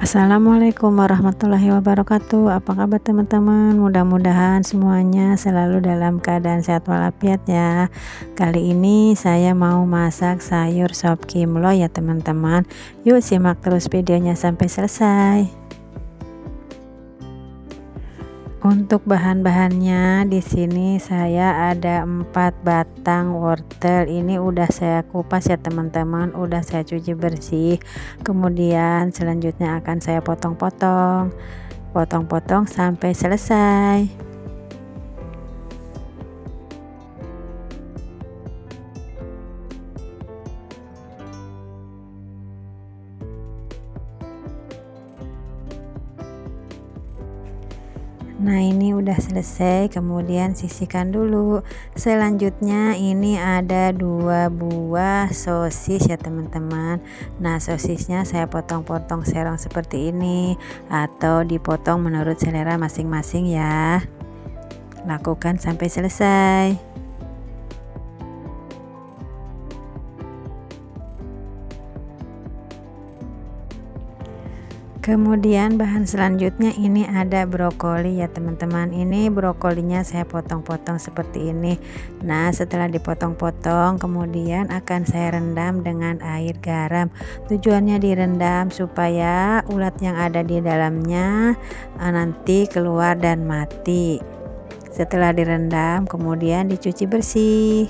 Assalamualaikum warahmatullahi wabarakatuh. Apa kabar teman-teman? Mudah-mudahan semuanya selalu dalam keadaan sehat walafiat ya. Kali ini saya mau masak sayur sop kimlo ya teman-teman. Yuk simak terus videonya sampai selesai. Untuk bahan-bahannya di sini saya ada 4 batang wortel. Ini udah saya kupas ya teman-teman, udah saya cuci bersih. Kemudian selanjutnya akan saya potong-potong sampai selesai. Nah ini udah selesai, kemudian sisihkan dulu. Selanjutnya ini ada 2 buah sosis ya teman-teman. Nah sosisnya saya potong-potong serong seperti ini, atau dipotong menurut selera masing-masing ya. Lakukan sampai selesai. Kemudian bahan selanjutnya ini ada brokoli ya teman-teman. Ini brokolinya saya potong-potong seperti ini. Nah setelah dipotong-potong kemudian akan saya rendam dengan air garam. Tujuannya direndam supaya ulat yang ada di dalamnya nanti keluar dan mati. Setelah direndam kemudian dicuci bersih.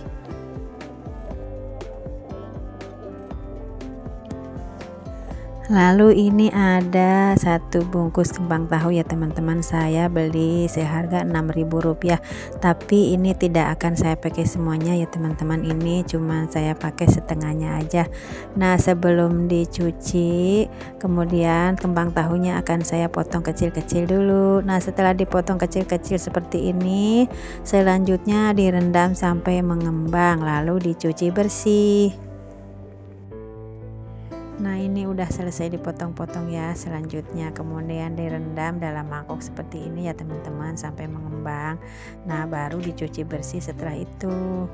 Lalu ini ada 1 bungkus kembang tahu ya teman-teman, saya beli seharga Rp6.000, tapi ini tidak akan saya pakai semuanya ya teman-teman, ini cuma saya pakai setengahnya aja. Nah sebelum dicuci kemudian kembang tahunya akan saya potong kecil-kecil dulu. Nah setelah dipotong kecil-kecil seperti ini selanjutnya direndam sampai mengembang lalu dicuci bersih. Nah ini udah selesai dipotong-potong ya. Selanjutnya kemudian direndam dalam mangkok seperti ini ya teman-teman sampai mengembang. Nah baru dicuci bersih setelah itu.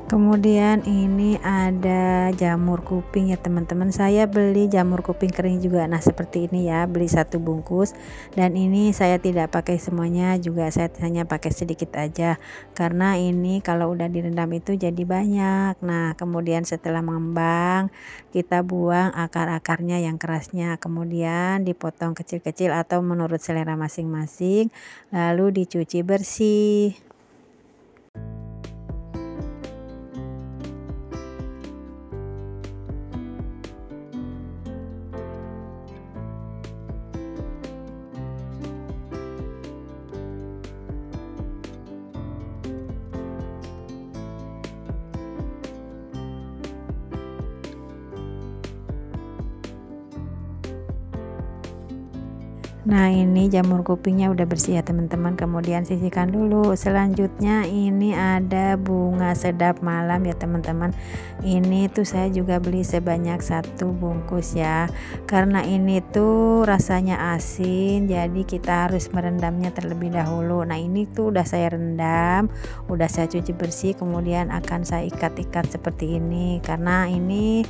Kemudian ini ada jamur kuping ya teman-teman, saya beli jamur kuping kering juga. Nah seperti ini ya, beli 1 bungkus, dan ini saya tidak pakai semuanya juga, saya hanya pakai sedikit aja karena ini kalau udah direndam itu jadi banyak. Nah kemudian setelah mengembang kita buang akar-akarnya yang kerasnya, kemudian dipotong kecil-kecil atau menurut selera masing-masing lalu dicuci bersih. Nah ini jamur kupingnya udah bersih ya teman-teman, kemudian sisihkan dulu. Selanjutnya ini ada bunga sedap malam ya teman-teman, ini tuh saya juga beli sebanyak 1 bungkus ya, karena ini tuh rasanya asin jadi kita harus merendamnya terlebih dahulu. Nah ini tuh udah saya rendam, udah saya cuci bersih, kemudian akan saya ikat-ikat seperti ini karena ini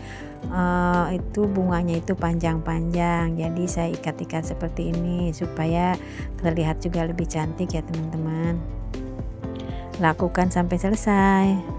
itu bunganya itu panjang-panjang, jadi saya ikat-ikat seperti ini supaya terlihat juga lebih cantik ya teman-teman. Lakukan sampai selesai.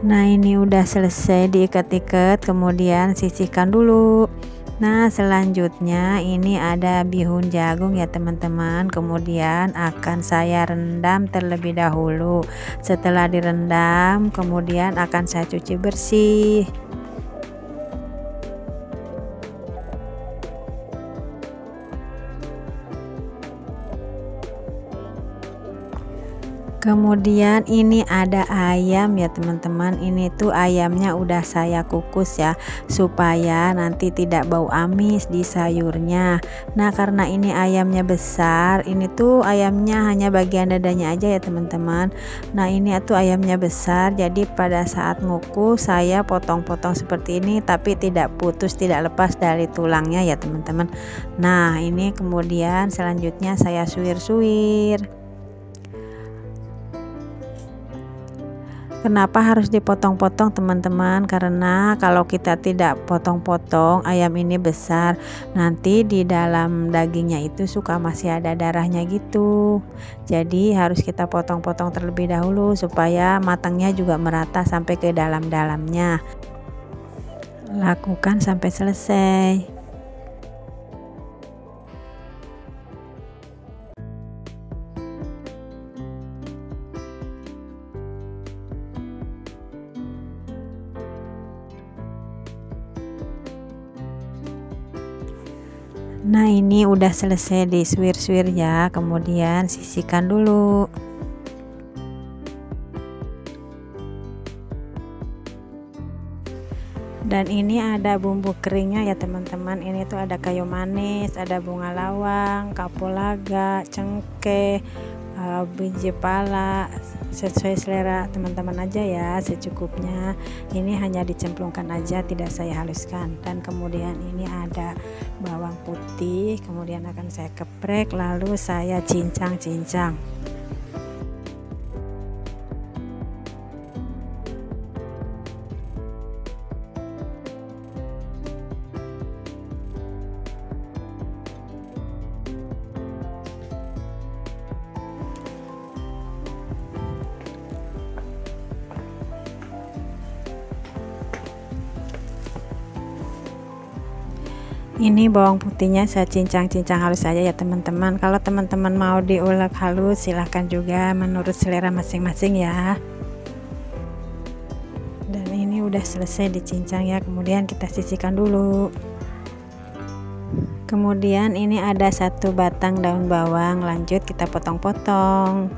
Nah ini udah selesai diikat-ikat, kemudian sisihkan dulu. Nah selanjutnya ini ada bihun jagung ya teman-teman, kemudian akan saya rendam terlebih dahulu. Setelah direndam kemudian akan saya cuci bersih. Kemudian ini ada ayam ya teman-teman, ini tuh ayamnya udah saya kukus ya supaya nanti tidak bau amis di sayurnya. Nah karena ini ayamnya besar, ini tuh ayamnya hanya bagian dadanya aja ya teman-teman. Nah ini tuh ayamnya besar, jadi pada saat ngukus saya potong-potong seperti ini tapi tidak putus, tidak lepas dari tulangnya ya teman-teman. Nah ini kemudian selanjutnya saya suwir-suwir. Kenapa harus dipotong-potong teman-teman? Karena kalau kita tidak potong-potong, ayam ini besar, nanti di dalam dagingnya itu suka masih ada darahnya gitu. Jadi harus kita potong-potong terlebih dahulu supaya matangnya juga merata sampai ke dalam-dalamnya. Lakukan sampai selesai. Nah ini udah selesai disuwir-suwir ya, kemudian sisihkan dulu. Dan ini ada bumbu keringnya ya teman-teman. Ini tuh ada kayu manis, ada bunga lawang, kapulaga, cengkeh, biji pala, sesuai selera teman-teman aja ya, secukupnya. Ini hanya dicemplungkan aja, tidak saya haluskan. Dan kemudian ini ada bawang putih, kemudian akan saya geprek lalu saya cincang-cincang. Ini bawang putihnya saya cincang-cincang halus saja ya teman-teman. Kalau teman-teman mau diulek halus silahkan juga menurut selera masing-masing ya. Dan ini udah selesai dicincang ya, kemudian kita sisihkan dulu. Kemudian ini ada 1 batang daun bawang, lanjut kita potong-potong.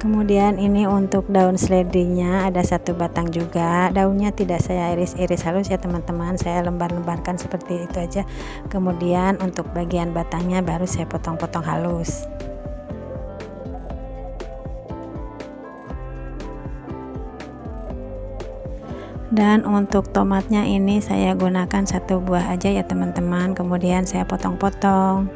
Kemudian ini untuk daun seledrinya ada 1 batang juga. Daunnya tidak saya iris-iris halus ya teman-teman, saya lembar-lembarkan seperti itu aja. Kemudian untuk bagian batangnya baru saya potong-potong halus. Dan untuk tomatnya ini saya gunakan 1 buah aja ya teman-teman, kemudian saya potong-potong.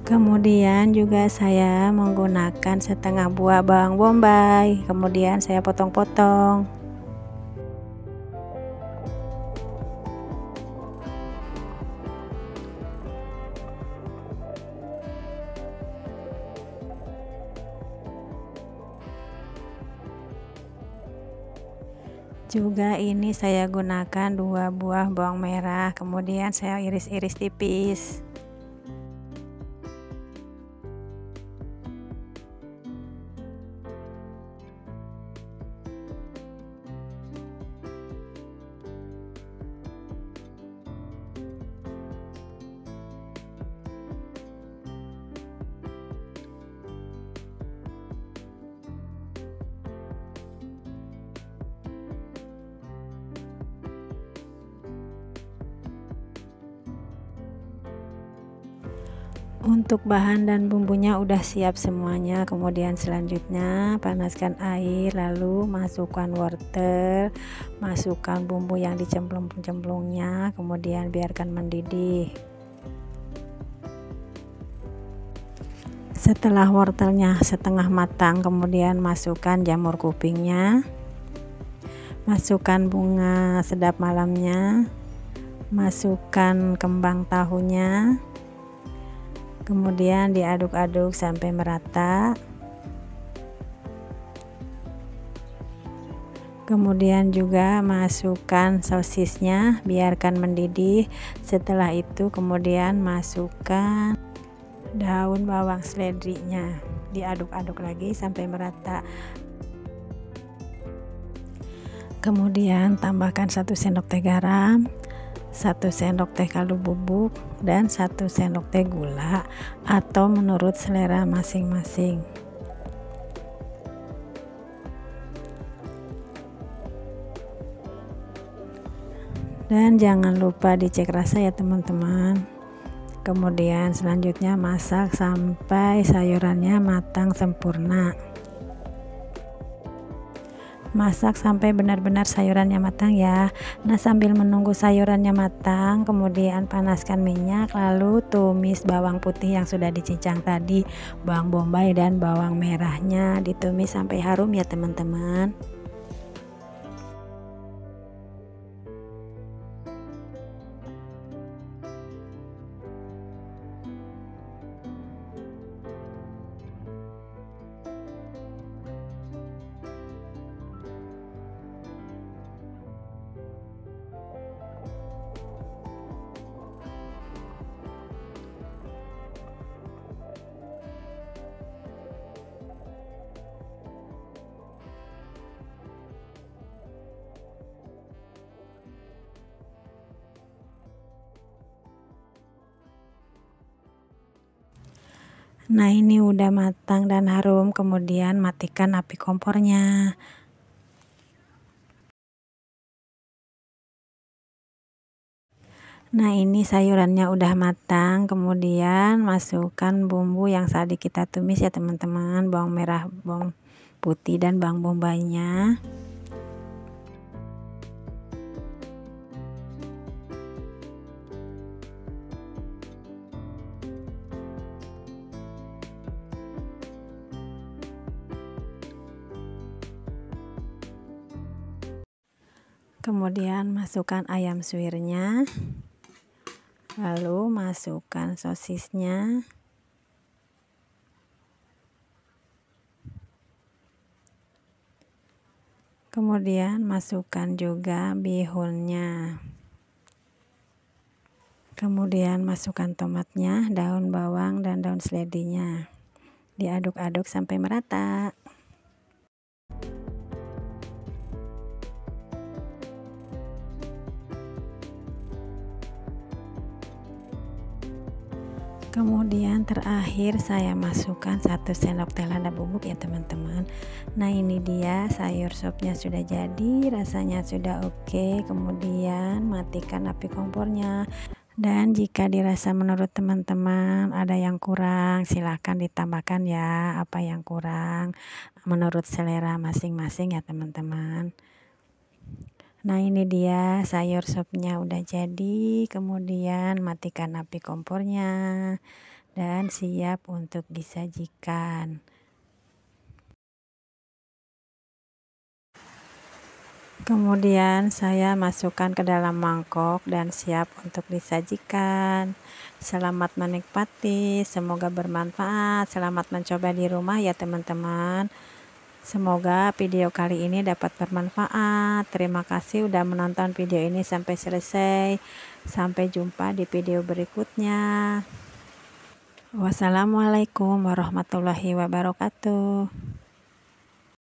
Kemudian juga saya menggunakan setengah buah bawang bombay, kemudian saya potong-potong. Juga ini saya gunakan 2 buah bawang merah, kemudian saya iris-iris tipis. Untuk bahan dan bumbunya udah siap semuanya, kemudian selanjutnya panaskan air, lalu masukkan wortel, masukkan bumbu yang dicemplung-cemplungnya, kemudian biarkan mendidih. Setelah wortelnya setengah matang, kemudian masukkan jamur kupingnya, masukkan bunga sedap malamnya, masukkan kembang tahunya, kemudian diaduk-aduk sampai merata. Kemudian juga masukkan sosisnya, biarkan mendidih. Setelah itu kemudian masukkan daun bawang seledrinya, diaduk-aduk lagi sampai merata. Kemudian tambahkan 1 sendok teh garam, 1 sendok teh kaldu bubuk, dan 1 sendok teh gula atau menurut selera masing-masing. Dan jangan lupa dicek rasa ya teman-teman. Kemudian selanjutnya masak sampai sayurannya matang sempurna. Masak sampai benar-benar sayurannya matang ya. Nah, sambil menunggu sayurannya matang, kemudian panaskan minyak, lalu tumis bawang putih yang sudah dicincang tadi, bawang bombay dan bawang merahnya ditumis sampai harum ya teman-teman. Nah, ini udah matang dan harum, kemudian matikan api kompornya. Nah, ini sayurannya udah matang, kemudian masukkan bumbu yang tadi kita tumis ya teman-teman, bawang merah, bawang putih dan bawang bombaynya. Kemudian masukkan ayam suwirnya, lalu masukkan sosisnya, kemudian masukkan juga bihunnya, kemudian masukkan tomatnya, daun bawang dan daun seledinya, diaduk-aduk sampai merata. Kemudian terakhir saya masukkan 1 sendok teh lada bubuk ya teman-teman. Nah, ini dia sayur sopnya sudah jadi, rasanya sudah oke. Kemudian matikan api kompornya. Dan jika dirasa menurut teman-teman ada yang kurang, silahkan ditambahkan ya apa yang kurang menurut selera masing-masing ya teman-teman. Nah, ini dia sayur sopnya udah jadi, kemudian matikan api kompornya dan siap untuk disajikan. Kemudian saya masukkan ke dalam mangkok dan siap untuk disajikan. Selamat menikmati, semoga bermanfaat. Selamat mencoba di rumah ya teman-teman. Semoga video kali ini dapat bermanfaat. Terima kasih udah menonton video ini sampai selesai. Sampai jumpa di video berikutnya. Wassalamualaikum warahmatullahi wabarakatuh.